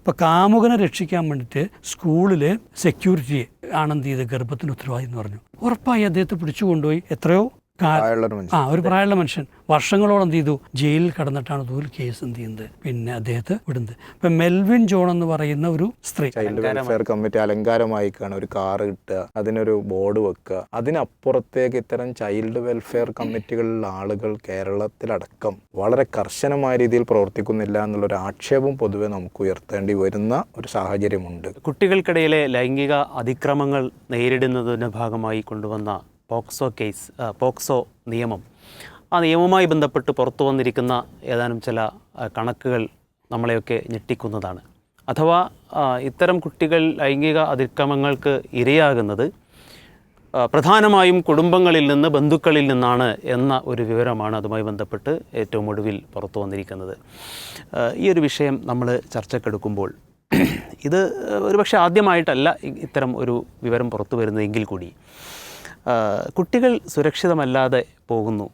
ഇപ്പോൾ കാമുകനെ രക്ഷിക്കാൻ വേണ്ടിയിട്ട് സ്കൂളിൽ സെക്യൂരിറ്റി ആണെന്ത് ചെയ്ത് ഗർഭത്തിന് ഉത്തരവാദി എന്ന് പറഞ്ഞു. ഉറപ്പായി അദ്ദേഹത്തെ പിടിച്ചു കൊണ്ടുപോയി എത്രയോ ഒരു പ്രായമുള്ള മനുഷ്യൻ വർഷങ്ങളോളം എന്ത് ചെയ്തു ജയിലിൽ കടന്നിട്ടാണ് ഒരു കേസ് എന്ത് ചെയ്യുന്നത് പിന്നെ അദ്ദേഹത്തെ വിടുന്നത്. ഇപ്പം മെൽവിൻ ജോൺ എന്ന് പറയുന്ന ഒരു സ്ത്രീ ചൈൽഡ് വെൽഫെയർ കമ്മിറ്റി അലങ്കാരമായി ഒരു കാറ് കിട്ടുക, അതിനൊരു ബോർഡ് വെക്കുക, അതിനപ്പുറത്തേക്ക് ഇത്തരം ചൈൽഡ് വെൽഫെയർ കമ്മിറ്റികളിലുള്ള ആളുകൾ കേരളത്തിലടക്കം വളരെ കർശനമായ രീതിയിൽ പ്രവർത്തിക്കുന്നില്ല എന്നുള്ളൊരു ആക്ഷേപം പൊതുവെ നമുക്ക് ഉയർത്തേണ്ടി വരുന്ന ഒരു സാഹചര്യമുണ്ട്. കുട്ടികൾക്കിടയിലെ ലൈംഗിക അതിക്രമങ്ങൾ നേരിടുന്നതിൻ്റെ ഭാഗമായി കൊണ്ടുവന്ന പോക്സോ നിയമം, ആ നിയമവുമായി ബന്ധപ്പെട്ട് പുറത്തു വന്നിരിക്കുന്ന ഏതാനും ചില കണക്കുകൾ നമ്മളെയൊക്കെ ഞെട്ടിക്കുന്നതാണ്. അഥവാ ഇത്തരം കുട്ടികൾ ലൈംഗിക അതിക്രമങ്ങൾക്ക് ഇരയാകുന്നത് പ്രധാനമായും കുടുംബങ്ങളിൽ നിന്ന്, ബന്ധുക്കളിൽ നിന്നാണ് എന്ന ഒരു വിവരമാണ് അതുമായി ബന്ധപ്പെട്ട് ഏറ്റവും ഒടുവിൽ പുറത്തു വന്നിരിക്കുന്നത്. ഈ ഒരു വിഷയം നമ്മൾ ചർച്ചക്കെടുക്കുമ്പോൾ ഇത് ഒരുപക്ഷെ ആദ്യമായിട്ടല്ല ഇത്തരം ഒരു വിവരം പുറത്തു വരുന്നതെങ്കിൽ കൂടി കുട്ടികൾ സുരക്ഷിതമല്ലാതെ പോകുന്നു,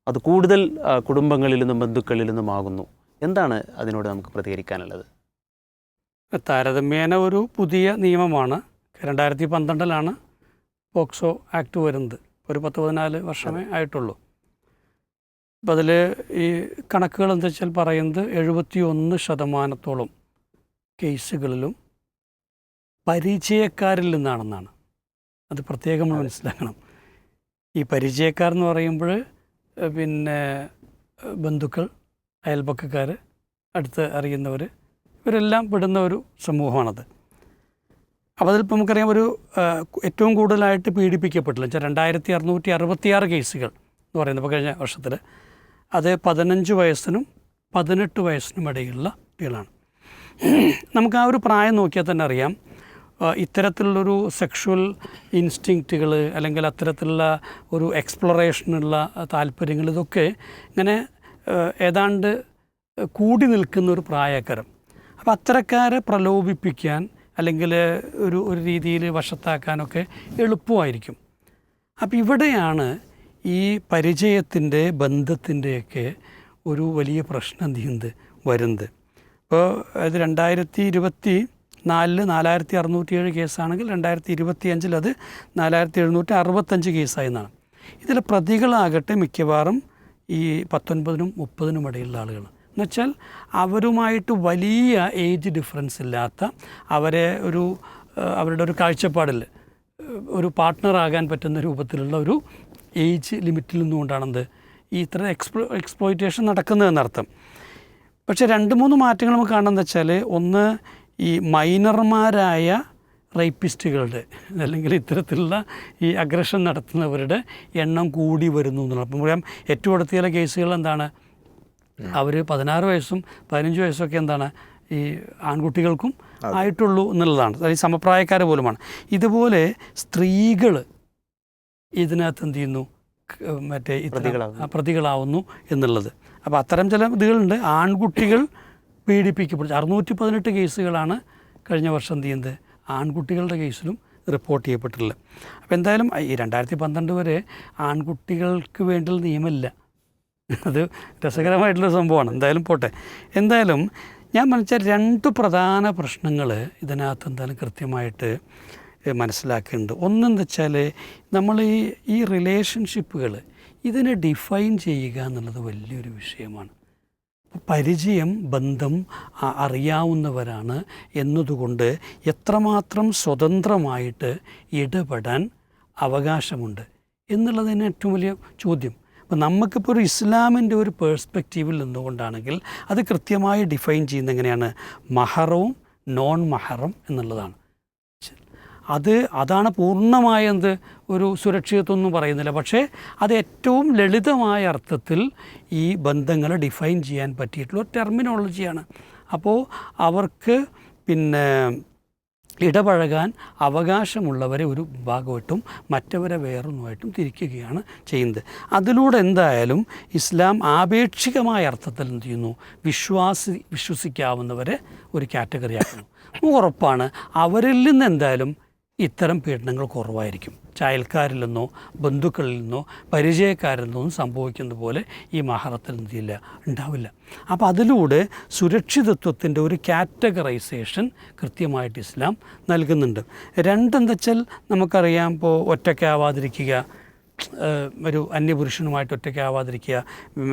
അത് കൂടുതൽ കുടുംബങ്ങളിൽ നിന്നും ബന്ധുക്കളിൽ നിന്നുമാകുന്നു. എന്താണ് അതിനോട് നമുക്ക് പ്രതികരിക്കാനുള്ളത്? താരതമ്യേന ഒരു പുതിയ നിയമമാണ്. 2012 പോക്സോ ആക്ട് വരുന്നത്. ഒരു 10-14 വർഷമേ ആയിട്ടുള്ളൂ. അപ്പം അതിൽ ഈ കണക്കുകൾ എന്താ വെച്ചാൽ പറയുന്നത് 71% കേസുകളിലും പരിചയക്കാരിൽ നിന്നാണെന്നാണ്. അത് പ്രത്യേകം മനസ്സിലാക്കണം. ഈ പരിചയക്കാരെന്ന് പറയുമ്പോൾ പിന്നെ ബന്ധുക്കൾ, അയൽപക്കക്കാർ, അടുത്ത് അറിയുന്നവർ, ഇവരെല്ലാം പെടുന്ന ഒരു സമൂഹമാണത്. അപ്പോൾ അതിലിപ്പോൾ നമുക്കറിയാം ഒരു ഏറ്റവും കൂടുതലായിട്ട് പീഡിപ്പിക്കപ്പെട്ടില്ല വെച്ചാൽ 2666 കേസുകൾ എന്ന് പറയുന്നത് ഇപ്പോൾ കഴിഞ്ഞ വർഷത്തിൽ. അത് 15 വയസ്സിനും 18 വയസ്സിനും ഇടയിലുള്ള കുട്ടികളാണ്. നമുക്ക് ആ ഒരു പ്രായം നോക്കിയാൽ തന്നെ അറിയാം ഇത്തരത്തിലുള്ളൊരു സെക്ഷുവൽ ഇൻസ്റ്റിങ്ക്റ്റുകൾ അല്ലെങ്കിൽ അത്തരത്തിലുള്ള ഒരു എക്സ്പ്ലോറേഷനുള്ള താല്പര്യങ്ങൾ ഇതൊക്കെ ഇങ്ങനെ ഏതാണ്ട് കൂടി നിൽക്കുന്ന ഒരു പ്രായക്കാരം. അപ്പോൾ അത്തരക്കാരെ പ്രലോഭിപ്പിക്കാൻ അല്ലെങ്കിൽ ഒരു രീതിയിൽ വശത്താക്കാനൊക്കെ എളുപ്പമായിരിക്കും. അപ്പോൾ ഇവിടെയാണ് ഈ പരിചയത്തിൻ്റെ, ബന്ധത്തിൻ്റെയൊക്കെ ഒരു വലിയ പ്രശ്നം എന്ത് ചെയ്യുന്നത് വരുന്നത്. ഇപ്പോൾ അത് 2024 4607 കേസാണെങ്കിൽ 2025 അത് 4765 കേസായി എന്നാണ്. ഇതിൽ പ്രതികളാകട്ടെ മിക്കവാറും ഈ 19നും 30നും ഇടയിലുള്ള ആളുകൾ. എന്നുവെച്ചാൽ അവരുമായിട്ട് വലിയ ഏജ് ഡിഫറൻസ് ഇല്ലാത്ത, അവരുടെ ഒരു കാഴ്ചപ്പാടിൽ ഒരു പാർട്ട്ണറാകാൻ പറ്റുന്ന രൂപത്തിലുള്ള ഒരു ഏജ് ലിമിറ്റിൽ നിന്നുകൊണ്ടാണെന്ത് ഈ ഇത്ര എക്സ്പ്ലോയിറ്റേഷൻ നടക്കുന്നതെന്നർത്ഥം. പക്ഷേ 2-3 മാറ്റങ്ങൾ നമുക്ക് കാണുന്നത് വെച്ചാൽ, ഒന്ന് ഈ മൈനർമാരായ റേപ്പിസ്റ്റുകളുടെ അല്ലെങ്കിൽ ഇത്തരത്തിലുള്ള ഈ അഗ്രഷൻ നടത്തുന്നവരുടെ എണ്ണം കൂടി വരുന്നു എന്നുള്ളത്. അപ്പം പറയാം ഏറ്റവും അടുത്ത ചില കേസുകൾ എന്താണ്, അവർ 16 വയസ്സും 15 വയസ്സൊക്കെ എന്താണ് ഈ ആൺകുട്ടികൾക്കും ആയിട്ടുള്ളൂ എന്നുള്ളതാണ്. അതായത് സമപ്രായക്കാർ പോലുമാണ്. ഇതുപോലെ സ്ത്രീകൾ ഇതിനകത്ത് എന്ത് ചെയ്യുന്നു, മറ്റേ പ്രതികളാവുന്നു എന്നുള്ളത്. അപ്പോൾ അത്തരം ചില ഇതുകളുണ്ട്. ആൺകുട്ടികൾ പീഡിപ്പിക്കപ്പെടും. 618 കേസുകളാണ് കഴിഞ്ഞ വർഷം എന്ത് ചെയ്യുന്നത് ആൺകുട്ടികളുടെ കേസിലും റിപ്പോർട്ട് ചെയ്യപ്പെട്ടിട്ടുള്ളത്. അപ്പോൾ എന്തായാലും ഈ 2012 വരെ ആൺകുട്ടികൾക്ക് വേണ്ടിയുള്ള നിയമമില്ല. അത് രസകരമായിട്ടുള്ള സംഭവമാണ്. എന്തായാലും പോട്ടെ. എന്തായാലും ഞാൻ മനസ്സിലാൽ 2 പ്രധാന പ്രശ്നങ്ങൾ ഇതിനകത്ത് എന്തായാലും കൃത്യമായിട്ട് മനസ്സിലാക്കുന്നുണ്ട്. ഒന്നെന്ന് വെച്ചാൽ നമ്മൾ ഈ റിലേഷൻഷിപ്പുകൾ ഇതിനെ ഡിഫൈൻ ചെയ്യുക എന്നുള്ളത് വലിയൊരു വിഷയമാണ്. പരിചയം, ബന്ധം അറിയാവുന്നവരാണ് എന്നതുകൊണ്ട് എത്രമാത്രം സ്വതന്ത്രമായിട്ട് ഇടപെടാൻ അവകാശമുണ്ട് എന്നുള്ളത് തന്നെ ഏറ്റവും വലിയ ചോദ്യം. അപ്പോൾ നമുക്കിപ്പോൾ ഒരു ഇസ്ലാമിൻ്റെ ഒരു പേഴ്സ്പെക്റ്റീവിൽ നിന്നുകൊണ്ടാണെങ്കിൽ അത് കൃത്യമായി ഡിഫൈൻ ചെയ്യുന്നത് എങ്ങനെയാണ്, മഹറവും നോൺ മഹറം എന്നുള്ളതാണ്. അതാണ് പൂർണ്ണമായ ഒരു സുരക്ഷിതത്വം ഒന്നും പറയുന്നില്ല. പക്ഷേ അത് ഏറ്റവും ലളിതമായ അർത്ഥത്തിൽ ഈ ബന്ധങ്ങളെ ഡിഫൈൻ ചെയ്യാൻ പറ്റിയിട്ടുള്ള ഒരു ടെർമിനോളജിയാണ്. അപ്പോൾ അവർക്ക് ഇടപഴകാൻ അവകാശമുള്ളവരെ ഒരു ഭാഗമായിട്ടും മറ്റവരെ വേറൊന്നുമായിട്ടും തിരിക്കുകയാണ് ചെയ്യുന്നത്. അതിലൂടെ എന്തായാലും ഇസ്ലാം ആപേക്ഷികമായ അർത്ഥത്തിൽ എന്ത് ചെയ്യുന്നു, വിശ്വസിക്കാവുന്നവരെ ഒരു കാറ്റഗറി ആക്കുന്നു. ഉറപ്പാണ് അവരിൽ നിന്ന് എന്തായാലും ഇത്തരം പീഡനങ്ങൾ കുറവായിരിക്കും. അയൽക്കാരിൽ നിന്നോ ബന്ധുക്കളിൽ നിന്നോ പരിചയക്കാരിൽ നിന്നോ സംഭവിക്കുന്നത് പോലെ ഈ മഹറത്തിൽ എന്തില്ല ഉണ്ടാവില്ല. അപ്പോൾ അതിലൂടെ സുരക്ഷിതത്വത്തിൻ്റെ ഒരു കാറ്റഗറൈസേഷൻ കൃത്യമായിട്ട് ഇസ്ലാം നൽകുന്നുണ്ട്. രണ്ടെന്താ വെച്ചാൽ നമുക്കറിയാം, ഇപ്പോൾ ഒറ്റയ്ക്കാവാതിരിക്കുക, ഒരു അന്യപുരുഷനുമായിട്ട് ഒറ്റയ്ക്കാവാതിരിക്കുക,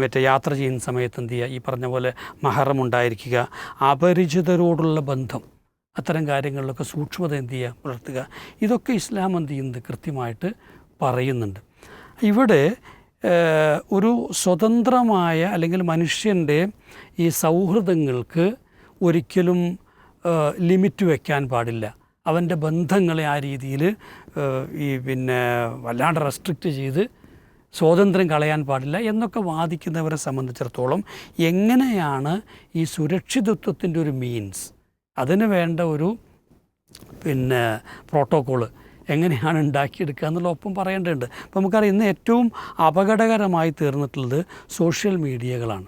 മറ്റേ യാത്ര ചെയ്യുന്ന സമയത്ത് എന്ത് ചെയ്യുക, ഈ പറഞ്ഞ പോലെ മഹറം ഉണ്ടായിരിക്കുക, അപരിചിതരോടുള്ള ബന്ധം, അത്തരം കാര്യങ്ങളിലൊക്കെ സൂക്ഷ്മത എന്ത് ചെയ്യുക, പുലർത്തുക. ഇതൊക്കെ ഇസ്ലാം എന്ത് ചെയ്യുന്നത് കൃത്യമായിട്ട് പറയുന്നുണ്ട്. ഇവിടെ ഒരു സ്വതന്ത്രമായ അല്ലെങ്കിൽ മനുഷ്യൻ്റെ ഈ സൗഹൃദങ്ങൾക്ക് ഒരിക്കലും ലിമിറ്റ് വയ്ക്കാൻ പാടില്ല. അവൻ്റെ ബന്ധങ്ങളെ ആ രീതിയിൽ വല്ലാണ്ട് റെസ്ട്രിക്റ്റ് ചെയ്ത് സ്വാതന്ത്ര്യം കളയാൻ പാടില്ല എന്നൊക്കെ വാദിക്കുന്നവരെ സംബന്ധിച്ചിടത്തോളം എങ്ങനെയാണ് ഈ സുരക്ഷിതത്വത്തിൻ്റെ ഒരു മീൻസ്, അതിന് വേണ്ട ഒരു പ്രോട്ടോക്കോള് എങ്ങനെയാണ് ഉണ്ടാക്കിയെടുക്കുക എന്നുള്ള ഒപ്പം പറയേണ്ടതുണ്ട്. അപ്പോൾ നമുക്കറിയാം, ഇന്ന് ഏറ്റവും അപകടകരമായി തീർന്നിട്ടുള്ളത് സോഷ്യൽ മീഡിയകളാണ്.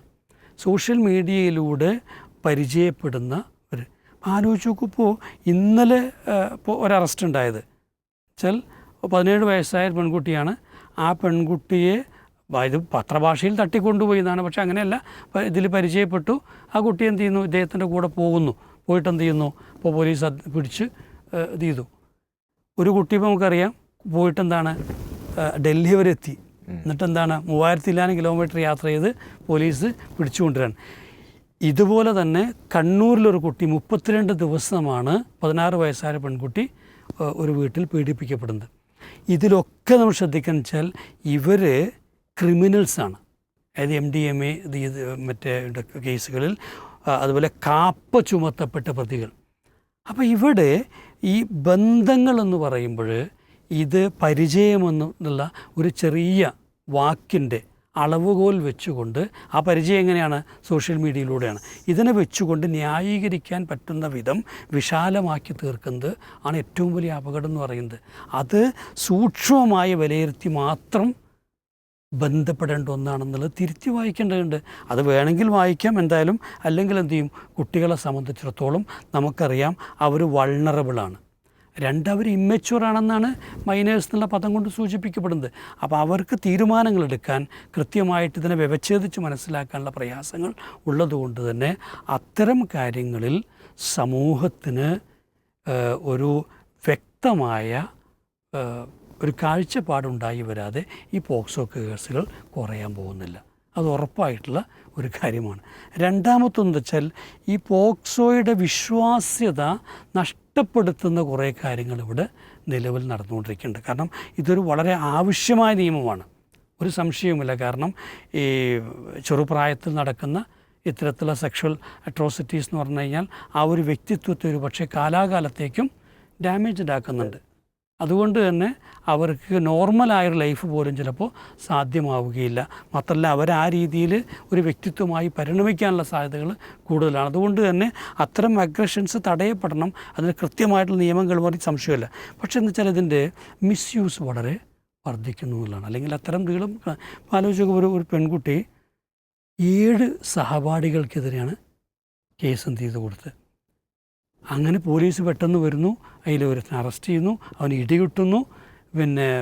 സോഷ്യൽ മീഡിയയിലൂടെ പരിചയപ്പെടുന്ന ഒരു ആലോചിച്ച് നോക്കുമ്പോൾ ഇന്നലെ ഇപ്പോൾ ഒരു അറസ്റ്റ് ഉണ്ടായത് വെച്ചാൽ 17 വയസ്സായ പെൺകുട്ടിയാണ്. ആ പെൺകുട്ടിയെ ഇത് പത്രഭാഷയിൽ തട്ടിക്കൊണ്ടുപോയി എന്നാണ്, പക്ഷേ അങ്ങനെയല്ല, ഇതിൽ പരിചയപ്പെട്ടു. ആ കുട്ടി എന്ത് ചെയ്യുന്നു, ഇദ്ദേഹത്തിൻ്റെ കൂടെ പോയിട്ട് എന്ത് ചെയ്യുന്നു, ഇപ്പോൾ പോലീസ് പിടിച്ച് ഇത് ചെയ്തു. ഒരു കുട്ടി ഇപ്പോൾ നമുക്കറിയാം പോയിട്ടെന്താണ് ഡൽഹി വരെ എത്തി, എന്നിട്ടെന്താണ് 3000 കിലോമീറ്റർ യാത്ര ചെയ്ത് പോലീസ് പിടിച്ചുകൊണ്ടുവരാൻ. ഇതുപോലെ തന്നെ കണ്ണൂരിലൊരു കുട്ടി 32 ദിവസമാണ് 16 വയസ്സായ പെൺകുട്ടി ഒരു വീട്ടിൽ പീഡിപ്പിക്കപ്പെടുന്നത്. ഇതിലൊക്കെ നമ്മൾ ശ്രദ്ധിക്കാന്ന് വെച്ചാൽ ഇവർ ക്രിമിനൽസാണ്. അതായത് MDMA മറ്റേ കേസുകളിൽ, അതുപോലെ കാപ്പ ചുമത്തപ്പെട്ട പ്രതികൾ. അപ്പോൾ ഇവിടെ ഈ ബന്ധങ്ങളെന്ന് പറയുമ്പോൾ ഇത് പരിചയമെന്നുള്ള ഒരു ചെറിയ വാക്കിൻ്റെ അളവുകോൽ വെച്ചുകൊണ്ട്, ആ പരിചയം എങ്ങനെയാണ്, സോഷ്യൽ മീഡിയയിലൂടെയാണ്, ഇതിനെ വെച്ചുകൊണ്ട് ന്യായീകരിക്കാൻ പറ്റുന്ന വിധം വിശാലമാക്കി തീർക്കുന്നത് ആണ് ഏറ്റവും വലിയ അപകടം എന്ന് പറയുന്നത്. അത് സൂക്ഷ്മമായ വിലയിരുത്തി മാത്രം ബന്ധപ്പെടേണ്ട ഒന്നാണെന്നുള്ളത് തിരുത്തി വായിക്കേണ്ടതുണ്ട്. അത് വേണമെങ്കിൽ വായിക്കാം എന്തായാലും, അല്ലെങ്കിൽ എന്ത് ചെയ്യും, കുട്ടികളെ സംബന്ധിച്ചിടത്തോളം നമുക്കറിയാം അവർ വൾണറബിളാണ്. അവർ ഇമ്മച്യൂറാണെന്നാണ് മൈനേഴ്സ് എന്നുള്ള പദം കൊണ്ട് സൂചിപ്പിക്കപ്പെടുന്നത്. അപ്പോൾ അവർക്ക് തീരുമാനങ്ങളെടുക്കാൻ, കൃത്യമായിട്ട് ഇതിനെ വ്യവച്ഛേദിച്ച് മനസ്സിലാക്കാനുള്ള പ്രയാസങ്ങൾ ഉള്ളതുകൊണ്ട് തന്നെ അത്തരം കാര്യങ്ങളിൽ സമൂഹത്തിന് ഒരു വ്യക്തമായ ഒരു കാഴ്ചപ്പാടുണ്ടായി വരാതെ ഈ പോക്സോ കേസുകൾ കുറയാൻ പോകുന്നില്ല. അത് ഉറപ്പായിട്ടുള്ള ഒരു കാര്യമാണ്. രണ്ടാമത്തെന്ന് വെച്ചാൽ ഈ പോക്സോയുടെ വിശ്വാസ്യത നഷ്ടപ്പെടുത്തുന്ന കുറേ കാര്യങ്ങൾ ഇവിടെ നിലവിൽ നടന്നുകൊണ്ടിരിക്കുന്നുണ്ട്. കാരണം ഇതൊരു വളരെ ആവശ്യമായ നിയമമാണ്, ഒരു സംശയവുമില്ല. കാരണം ഈ ചെറുപ്രായത്തിൽ നടക്കുന്ന ഇത്തരത്തിലുള്ള സെക്ഷൽ അട്രോസിറ്റീസ് എന്ന് പറഞ്ഞു കഴിഞ്ഞാൽ ആ ഒരു വ്യക്തിത്വത്തെ ഒരു പക്ഷേ കാലാകാലത്തേക്കും ഡാമേജ് ഉണ്ടാക്കുന്നുണ്ട്. അതുകൊണ്ട് തന്നെ അവർക്ക് നോർമലായൊരു ലൈഫ് പോലും ചിലപ്പോൾ സാധ്യമാവുകയില്ല. മാത്രമല്ല അവർ ആ രീതിയിൽ ഒരു വ്യക്തിത്വമായി പരിണമിക്കാനുള്ള സാധ്യതകൾ കൂടുതലാണ്. അതുകൊണ്ട് തന്നെ അത്തരം അഗ്രഷൻസ് തടയപ്പെടണം, അതിന് കൃത്യമായിട്ടുള്ള നിയമങ്ങൾ പറഞ്ഞ് സംശയമില്ല. പക്ഷേ എന്ന് വെച്ചാൽ ഇതിൻ്റെ മിസ്യൂസ് വളരെ വർദ്ധിക്കുന്നു എന്നുള്ളതാണ്. അല്ലെങ്കിൽ അത്തരം നീളം ആലോചിക്കുക, ഒരു പെൺകുട്ടി 7 സഹപാഠികൾക്കെതിരെയാണ് കേസ് എന്ത് ചെയ്ത് കൊടുത്ത്. അങ്ങനെ പോലീസ് പെട്ടെന്ന് വരുന്നു, അതിലൊരുത്തനെ അറസ്റ്റ് ചെയ്യുന്നു, അവന് ഇടികിട്ടുന്നു,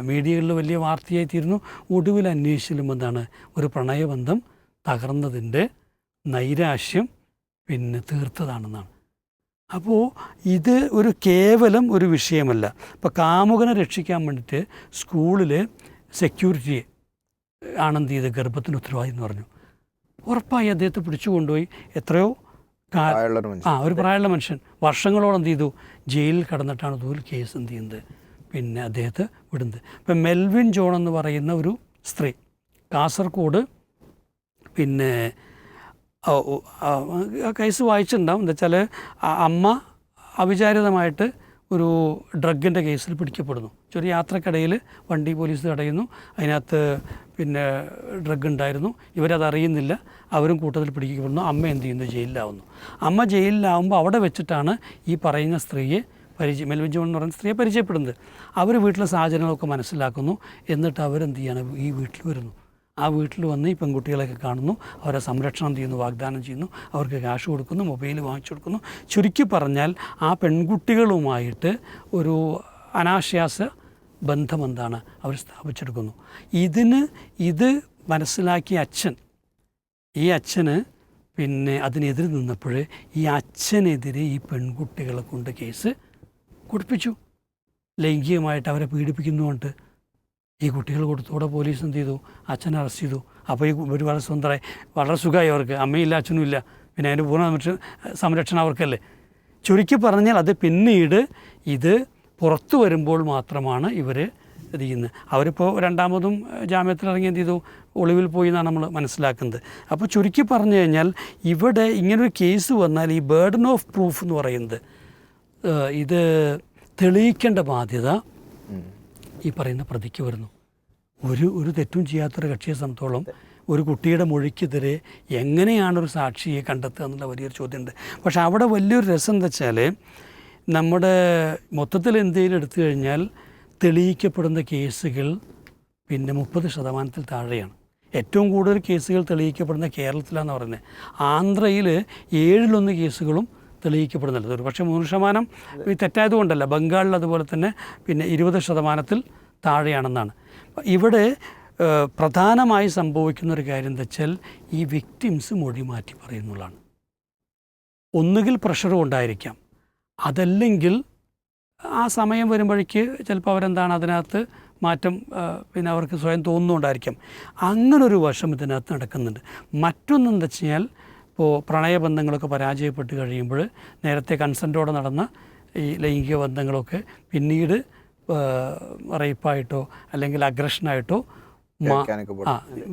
മീഡിയകളിൽ വലിയ വാർത്തയായി തീരുന്നു. ഒടുവിൽ അന്വേഷിച്ചാലും എന്താണ്, ഒരു പ്രണയബന്ധം തകർന്നതിൻ്റെ നൈരാശ്യം തീർത്തതാണെന്നാണ്. അപ്പോൾ ഇത് ഒരു കേവലം ഒരു വിഷയമല്ല. ഇപ്പോൾ കാമുകനെ രക്ഷിക്കാൻ വേണ്ടിയിട്ട് സ്കൂളിൽ സെക്യൂരിറ്റിയെ ആണെന്ത് ചെയ്ത് ഗർഭത്തിന് ഉത്തരവാദി എന്ന് പറഞ്ഞു. ഉറപ്പായി അദ്ദേഹത്തെ പിടിച്ചു കൊണ്ടുപോയി എത്രയോ ഒരു പ്രായമുള്ള മനുഷ്യൻ വർഷങ്ങളോളം എന്ത് ചെയ്തു, ജയിലിൽ കടന്നിട്ടാണ് ഇതുപോലെ കേസ് എന്ത് ചെയ്യുന്നത്, അദ്ദേഹത്തെ വിടുന്നത്. ഇപ്പം മെൽവിൻ ജോൺ എന്ന് പറയുന്ന ഒരു സ്ത്രീ കാസർഗോഡ് കേസ് വായിച്ചിട്ടുണ്ടാവും. എന്താ വെച്ചാൽ അമ്മ അവിചാരിതമായിട്ട് ഒരു ഡ്രഗിൻ്റെ കേസിൽ പിടിക്കപ്പെടുന്നു. ഒരു യാത്രക്കിടയിൽ വണ്ടി പോലീസ് തടയുന്നു, അതിനകത്ത് ഡ്രഗ് ഉണ്ടായിരുന്നു, ഇവരതറിയുന്നില്ല, അവരും കൂട്ടത്തിൽ പിടിക്കപ്പെടുന്നു. അമ്മ എന്ത് ചെയ്യുന്നു, ജയിലിലാവുന്നു. അമ്മ ജയിലിലാവുമ്പോൾ അവിടെ വെച്ചിട്ടാണ് ഈ പറയുന്ന സ്ത്രീയെ മെൽവിൻ ജോൺ എന്ന് പറയുന്ന സ്ത്രീയെ പരിചയപ്പെടുന്നത്. അവർ വീട്ടിലെ സാഹചര്യങ്ങളൊക്കെ മനസ്സിലാക്കുന്നു. എന്നിട്ട് അവരെന്ത് ചെയ്യാണ്, ഈ വീട്ടിൽ വരുന്നു. ആ വീട്ടിൽ വന്ന് ഈ പെൺകുട്ടികളെയൊക്കെ കാണുന്നു, അവരെ സംരക്ഷണം ചെയ്യുന്നു, വാഗ്ദാനം ചെയ്യുന്നു, അവർക്ക് ക്യാഷ് കൊടുക്കുന്നു, മൊബൈൽ വാങ്ങിച്ചു കൊടുക്കുന്നു. ചുരുക്കി പറഞ്ഞാൽ ആ പെൺകുട്ടികളുമായിട്ട് ഒരു അനാശ്വാസ ബന്ധം എന്താണ് അവർ സ്ഥാപിച്ചെടുക്കുന്നു. ഇത് മനസ്സിലാക്കിയ ഈ അച്ഛന് പിന്നെ അതിനെതിരെ നിന്നപ്പോൾ ഈ അച്ഛനെതിരെ ഈ പെൺകുട്ടികളെ കൊണ്ട് കേസ് കൊടുപ്പിച്ചു. ലൈംഗികമായിട്ട് അവരെ പീഡിപ്പിക്കുന്നുകൊണ്ട് ഈ കുട്ടികൾ കൊടുത്തോടെ പോലീസ് എന്ത് ചെയ്തു, അച്ഛനെ അറസ്റ്റ് ചെയ്തു. അപ്പോൾ ഈ ഒരു വളരെ സ്വന്തമായി വളരെ സുഖമായി അവർക്ക്, അമ്മയില്ല അച്ഛനും ഇല്ല, പിന്നെ അതിൻ്റെ പൂർണ്ണ സംരക്ഷണം അവർക്കല്ലേ. ചുരുക്കി പറഞ്ഞാൽ അത് പിന്നീട് ഇത് പുറത്തു വരുമ്പോൾ മാത്രമാണ് ഇവർ ഇത് ചെയ്യുന്നത്. അവരിപ്പോൾ രണ്ടാമതും ജാമ്യത്തിലിറങ്ങി എന്ത് ചെയ്തു, ഒളിവിൽ പോയി എന്നാണ് നമ്മൾ മനസ്സിലാക്കുന്നത്. അപ്പോൾ ചുരുക്കി പറഞ്ഞു കഴിഞ്ഞാൽ ഇവിടെ ഇങ്ങനൊരു കേസ് വന്നാൽ ഈ ബേർഡൻ ഓഫ് പ്രൂഫ് എന്ന് പറയുന്നത് ഇത് തെളിയിക്കേണ്ട ബാധ്യത ഈ പറയുന്ന പ്രതിക്ക് വരുന്നു. ഒരു തെറ്റും ചെയ്യാത്തൊരു കക്ഷിയെ സംബന്ധിച്ചോളം ഒരു കുട്ടിയുടെ മൊഴിക്കെതിരെ എങ്ങനെയാണൊരു സാക്ഷിയെ കണ്ടെത്തുക എന്നുള്ള വലിയൊരു ചോദ്യമുണ്ട്. പക്ഷെ അവിടെ വലിയൊരു രസം എന്താ വെച്ചാൽ നമ്മുടെ മൊത്തത്തിൽ എന്തെങ്കിലും എടുത്തു കഴിഞ്ഞാൽ തെളിയിക്കപ്പെടുന്ന കേസുകൾ പിന്നെ 30% താഴെയാണ്. ഏറ്റവും കൂടുതൽ കേസുകൾ തെളിയിക്കപ്പെടുന്ന കേരളത്തിലാണെന്ന് പറയുന്നത്. ആന്ധ്രയിൽ 1/7 കേസുകളും തെളിയിക്കപ്പെടുന്നുണ്ട്. ഒരു പക്ഷേ 3% ഈ തെറ്റായതുകൊണ്ടല്ല, ബംഗാളിൽ അതുപോലെ തന്നെ പിന്നെ 20% താഴെയാണെന്നാണ്. ഇവിടെ പ്രധാനമായി സംഭവിക്കുന്നൊരു കാര്യം എന്താ വെച്ചാൽ ഈ വിക്ടിംസ് മൊഴി മാറ്റി പറയുന്നുള്ളതാണ്. ഒന്നുകിൽ പ്രഷറും ഉണ്ടായിരിക്കാം, അതല്ലെങ്കിൽ ആ സമയം വരുമ്പോഴേക്ക് ചിലപ്പോൾ അവരെന്താണ് അതിനകത്ത് മാറ്റം പിന്നെ അവർക്ക് സ്വയം തോന്നുന്നുണ്ടായിരിക്കാം. അങ്ങനൊരു വശം ഇതിനകത്ത് നടക്കുന്നുണ്ട്. മറ്റൊന്നെന്താ വെച്ച് കഴിഞ്ഞാൽ ഇപ്പോൾ പ്രണയബന്ധങ്ങളൊക്കെ പരാജയപ്പെട്ട് കഴിയുമ്പോൾ നേരത്തെ കൺസെൻറ്റോടെ നടന്ന ഈ ലൈംഗിക ബന്ധങ്ങളൊക്കെ പിന്നീട് റേപ്പായിട്ടോ അല്ലെങ്കിൽ അഗ്രഷനായിട്ടോ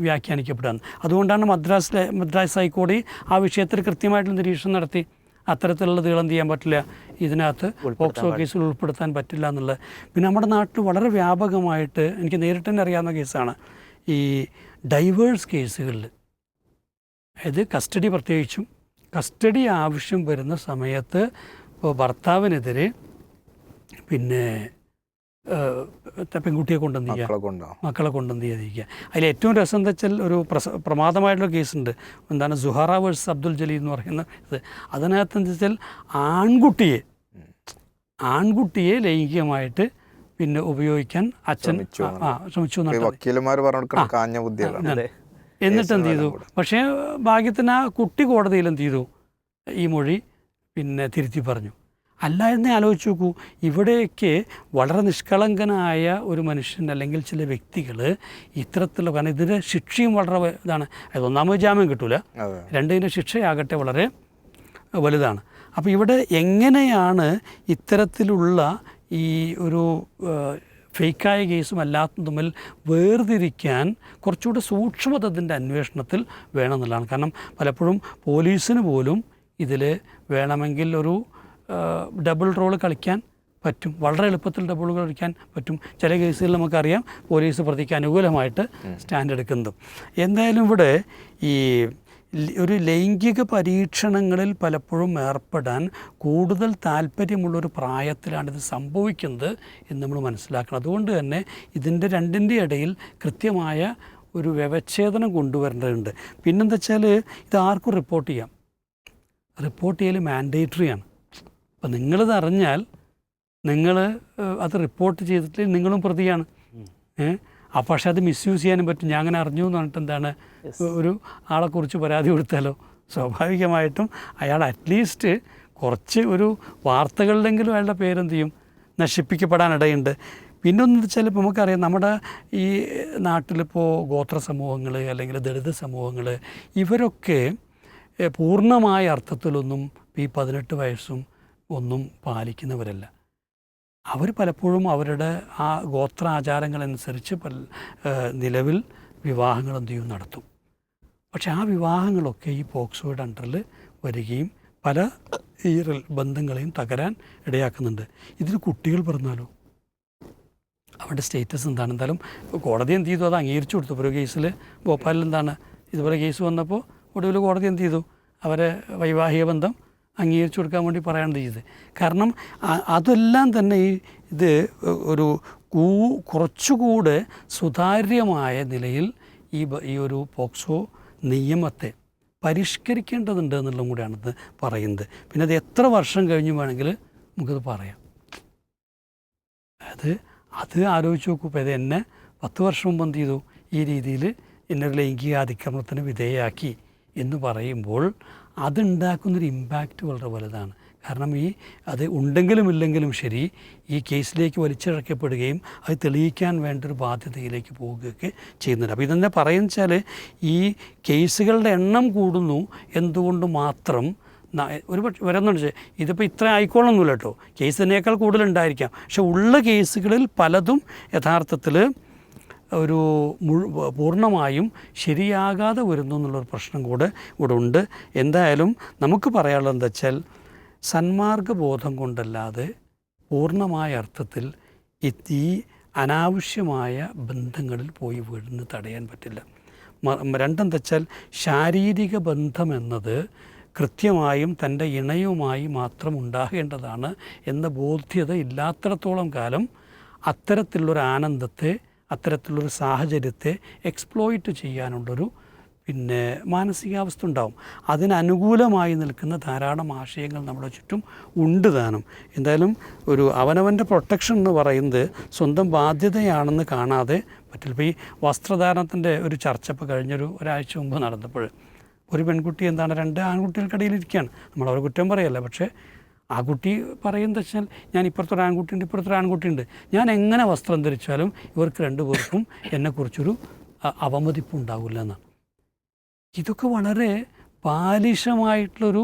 വ്യാഖ്യാനിക്കപ്പെടുകയാണ്. അതുകൊണ്ടാണ് മദ്രാസ് ഹൈക്കോടതി ആ വിഷയത്തിൽ കൃത്യമായിട്ടുള്ള നിരീക്ഷണം നടത്തി. അത്തരത്തിലുള്ളത് എന്ത് ചെയ്യാൻ പറ്റില്ല, ഇതിനകത്ത് പോക്സോ കേസിൽ ഉൾപ്പെടുത്താൻ പറ്റില്ല എന്നുള്ളത്. പിന്നെ നമ്മുടെ നാട്ടിൽ വളരെ വ്യാപകമായിട്ട് എനിക്ക് നേരിട്ട് തന്നെ അറിയാവുന്ന കേസാണ് ഈ ഡൈവേഴ്സ് കേസുകളിൽ. അതായത് കസ്റ്റഡി, പ്രത്യേകിച്ചും കസ്റ്റഡി ആവശ്യം വരുന്ന സമയത്ത് ഇപ്പോൾ ഭർത്താവിനെതിരെ പിന്നെ പെൺകുട്ടിയെ കൊണ്ടെന്ത് ചെയ്യുക, മക്കളെ കൊണ്ടെന്ത് ചെയ്യാതിരിക്കുക. അതിൽ ഏറ്റവും രസം എന്താ വെച്ചാൽ ഒരു പ്രമാദമായിട്ടുള്ള കേസുണ്ട്. എന്താണ് സുഹാറ വേഴ്സസ് അബ്ദുൽ ജലീൽ എന്ന് പറയുന്ന ഇത്. അതിനകത്ത് എന്താ വെച്ചാൽ ആൺകുട്ടിയെ ലൈംഗികമായിട്ട് പിന്നെ ഉപയോഗിക്കാൻ അച്ഛൻ ശ്രമിച്ചു. എന്നിട്ട് എന്ത് ചെയ്തു, പക്ഷേ ഭാഗ്യത്തിന് ആ കുട്ടി കോടതിയിൽ എന്ത് ചെയ്തു, ഈ മൊഴി പിന്നെ തിരുത്തി പറഞ്ഞു. അല്ല എന്നേ ആലോചിച്ച് നോക്കൂ, ഇവിടെയൊക്കെ വളരെ നിഷ്കളങ്കനായ ഒരു മനുഷ്യൻ അല്ലെങ്കിൽ ചില വ്യക്തികൾ ഇത്തരത്തിലുള്ള, കാരണം ഇതിൻ്റെ ശിക്ഷയും വളരെ ഇതാണ്. അത് ഒന്നാമത് ജാമ്യം കിട്ടൂല, രണ്ടിൻ്റെ ശിക്ഷയാകട്ടെ വളരെ വലുതാണ്. അപ്പോൾ ഇവിടെ എങ്ങനെയാണ് ഇത്തരത്തിലുള്ള ഈ ഒരു ഫേക്കായ കേസും അല്ലാത്തതും തമ്മിൽ വേർതിരിക്കാൻ കുറച്ചുകൂടെ സൂക്ഷ്മത അതിൻ്റെ അന്വേഷണത്തിൽ വേണമെന്നുള്ളതാണ്. കാരണം പലപ്പോഴും പോലീസിന് പോലും ഇതിൽ വേണമെങ്കിൽ ഒരു ഡബിൾ റോൾ കളിക്കാൻ പറ്റും, വളരെ എളുപ്പത്തിൽ ഡബിൾ കളിക്കാൻ പറ്റും. ചില കേസുകളിൽ നമുക്കറിയാം പോലീസ് പ്രതിക്ക് അനുകൂലമായിട്ട് സ്റ്റാൻഡ് എടുക്കുന്നതും. എന്തായാലും ഇവിടെ ഈ ഒരു ലൈംഗിക പരീക്ഷണങ്ങളിൽ പലപ്പോഴും ഏർപ്പെടാൻ കൂടുതൽ താല്പര്യമുള്ളൊരു പ്രായത്തിലാണ് ഇത് സംഭവിക്കുന്നത് എന്ന് നമ്മൾ മനസ്സിലാക്കണം. അതുകൊണ്ട് തന്നെ ഇതിൻ്റെ രണ്ടിൻ്റെ ഇടയിൽ കൃത്യമായ ഒരു വ്യവച്ഛേദനം കൊണ്ടുവരേണ്ടതുണ്ട്. പിന്നെന്താ വെച്ചാൽ ഇത് ആർക്കും റിപ്പോർട്ട് ചെയ്യാം, റിപ്പോർട്ട് ചെയ്യൽ മാൻഡേറ്ററിയാണ്. അപ്പം നിങ്ങളിത് അറിഞ്ഞാൽ നിങ്ങൾ അത് റിപ്പോർട്ട് ചെയ്തിട്ട് നിങ്ങളും പ്രതിയാണ്. പക്ഷേ അത് മിസ്യൂസ് ചെയ്യാനും പറ്റും. ഞാൻ അങ്ങനെ അറിഞ്ഞു എന്ന് പറഞ്ഞിട്ട് എന്താണ് ഒരു ആളെക്കുറിച്ച് പരാതി കൊടുത്താലോ സ്വാഭാവികമായിട്ടും അയാൾ അറ്റ്ലീസ്റ്റ് കുറച്ച് ഒരു വാർത്തകളിലെങ്കിലും അയാളുടെ പേരെന്ത് ചെയ്യും, നശിപ്പിക്കപ്പെടാനിടയുണ്ട്. പിന്നെ ഒന്ന് വെച്ചാൽ ഇപ്പോൾ നമുക്കറിയാം നമ്മുടെ ഈ നാട്ടിലിപ്പോൾ ഗോത്ര സമൂഹങ്ങൾ അല്ലെങ്കിൽ ദളിത് സമൂഹങ്ങൾ ഇവരൊക്കെ പൂർണ്ണമായ അർത്ഥത്തിലൊന്നും ഈ 18 വയസ്സും ഒന്നും പാലിക്കുന്നവരല്ല. അവർ പലപ്പോഴും അവരുടെ ആ ഗോത്ര ആചാരങ്ങളനുസരിച്ച് നിലവിൽ വിവാഹങ്ങൾ എന്ത് ചെയ്യും, നടത്തും. പക്ഷെ ആ വിവാഹങ്ങളൊക്കെ ഈ പോക്സോയുടെ അണ്ടറിൽ വരികയും പല ഈ ബന്ധങ്ങളെയും തകരാൻ ഇടയാക്കുന്നുണ്ട്. ഇതിൽ കുട്ടികൾ പറഞ്ഞാലോ അവരുടെ സ്റ്റേറ്റസ് എന്താണ്? എന്തായാലും കോടതി എന്ത് ചെയ്തു, അത് അംഗീകരിച്ചു കൊടുത്തു. ഒരു കേസിൽ ഭോപ്പാലിൽ എന്താണ് ഇതുപോലെ കേസ് വന്നപ്പോൾ ഒടുവിൽ കോടതി എന്ത് ചെയ്തു, അവരെ വൈവാഹിക ബന്ധം അംഗീകരിച്ചു കൊടുക്കാൻ വേണ്ടി പറയാണ്ട് ചെയ്ത്. കാരണം അതെല്ലാം തന്നെ ഇത് ഒരു കുറച്ചുകൂടെ സുതാര്യമായ നിലയിൽ ഈ ഒരു പോക്സോ നിയമത്തെ പരിഷ്കരിക്കേണ്ടതുണ്ട് എന്നുള്ളതും കൂടിയാണിത് പറയുന്നത്. പിന്നെ അത് എത്ര വർഷം കഴിഞ്ഞ് വേണമെങ്കിൽ നമുക്കത് പറയാം. അത് അത് ആലോചിച്ച് നോക്കൂ. ഇപ്പോൾ ഇത് എന്നെ 10 വർഷം മുമ്പ് എന്ത് ചെയ്തു, ഈ രീതിയിൽ എന്നൊരു ലൈംഗിക അതിക്രമണത്തിന് വിധേയമാക്കി എന്ന് പറയുമ്പോൾ അതുണ്ടാക്കുന്നൊരു ഇമ്പാക്റ്റ് വളരെ വലുതാണ്. കാരണം അത് ഉണ്ടെങ്കിലും ഇല്ലെങ്കിലും ശരി, ഈ കേസിലേക്ക് വലിച്ചിഴക്കപ്പെടുകയും അത് തെളിയിക്കാൻ വേണ്ട ഒരു ബാധ്യതയിലേക്ക് പോവുകയൊക്കെ ചെയ്യുന്നുണ്ട്. അപ്പോൾ ഇതെന്നെ പറയുന്നത് വെച്ചാൽ ഈ കേസുകളുടെ എണ്ണം കൂടുന്നു എന്തുകൊണ്ട് മാത്രം ഒരുപക്ഷെ വരുന്നുണ്ട്. ഇതിപ്പോൾ ഇത്ര ആയിക്കോളൊന്നുമില്ല കേട്ടോ, കേസിനേക്കാൾ കൂടുതലുണ്ടായിരിക്കാം. പക്ഷെ ഉള്ള കേസുകളിൽ പലതും യഥാർത്ഥത്തിൽ ഒരു പൂർണ്ണമായും ശരിയാകാതെ വരുന്നു എന്നുള്ളൊരു പ്രശ്നം കൂടെ ഇവിടെ ഉണ്ട്. എന്തായാലും നമുക്ക് പറയാനുള്ളത് എന്താ വെച്ചാൽ, സന്മാർഗബോധം കൊണ്ടല്ലാതെ പൂർണ്ണമായ അർത്ഥത്തിൽ ഈ അനാവശ്യമായ ബന്ധങ്ങളിൽ പോയി വീഴുന്നത് തടയാൻ പറ്റില്ല. രണ്ടെന്താ വെച്ചാൽ, ശാരീരിക ബന്ധമെന്നത് കൃത്യമായും തൻ്റെ ഇണയുമായി മാത്രം ഉണ്ടാകേണ്ടതാണ് എന്ന ബോധ്യത ഇല്ലാത്തിടത്തോളം കാലം അത്തരത്തിലുള്ളൊരു ആനന്ദത്തെ, അത്തരത്തിലുള്ളൊരു സാഹചര്യത്തെ എക്സ്പ്ലോയിറ്റ് ചെയ്യാനുള്ളൊരു മാനസികാവസ്ഥ ഉണ്ടാവും. അതിനനുകൂലമായി നിൽക്കുന്ന ധാരാളം ആശയങ്ങൾ നമ്മുടെ ചുറ്റും ഉണ്ട് താനും. എന്തായാലും ഒരു അവനവൻ്റെ പ്രൊട്ടക്ഷൻ എന്ന് പറയുന്നത് സ്വന്തം ബാധ്യതയാണെന്ന് കാണാതെ പറ്റില്ല. ഇപ്പോൾ ഈ വസ്ത്രധാരണത്തിൻ്റെ ഒരു ചർച്ച ഇപ്പോൾ ഒരാഴ്ച മുമ്പ് നടന്നപ്പോൾ ഒരു പെൺകുട്ടി 2 ആൺകുട്ടികൾക്കിടയിലിരിക്കുകയാണ്. നമ്മളവരെ കുറ്റം പറയല്ല, പക്ഷേ ആ കുട്ടി പറയുന്നത് വെച്ചാൽ, ഞാൻ ഇപ്പുറത്തൊരു ആൺകുട്ടിയുണ്ട്, ഞാൻ എങ്ങനെ വസ്ത്രം ധരിച്ചാലും ഇവർക്ക് 2 പേർക്കും എന്നെക്കുറിച്ചൊരു അവമതിപ്പ് ഉണ്ടാവില്ല എന്നാണ്. ഇതൊക്കെ വളരെ ബാലിശമായിട്ടുള്ളൊരു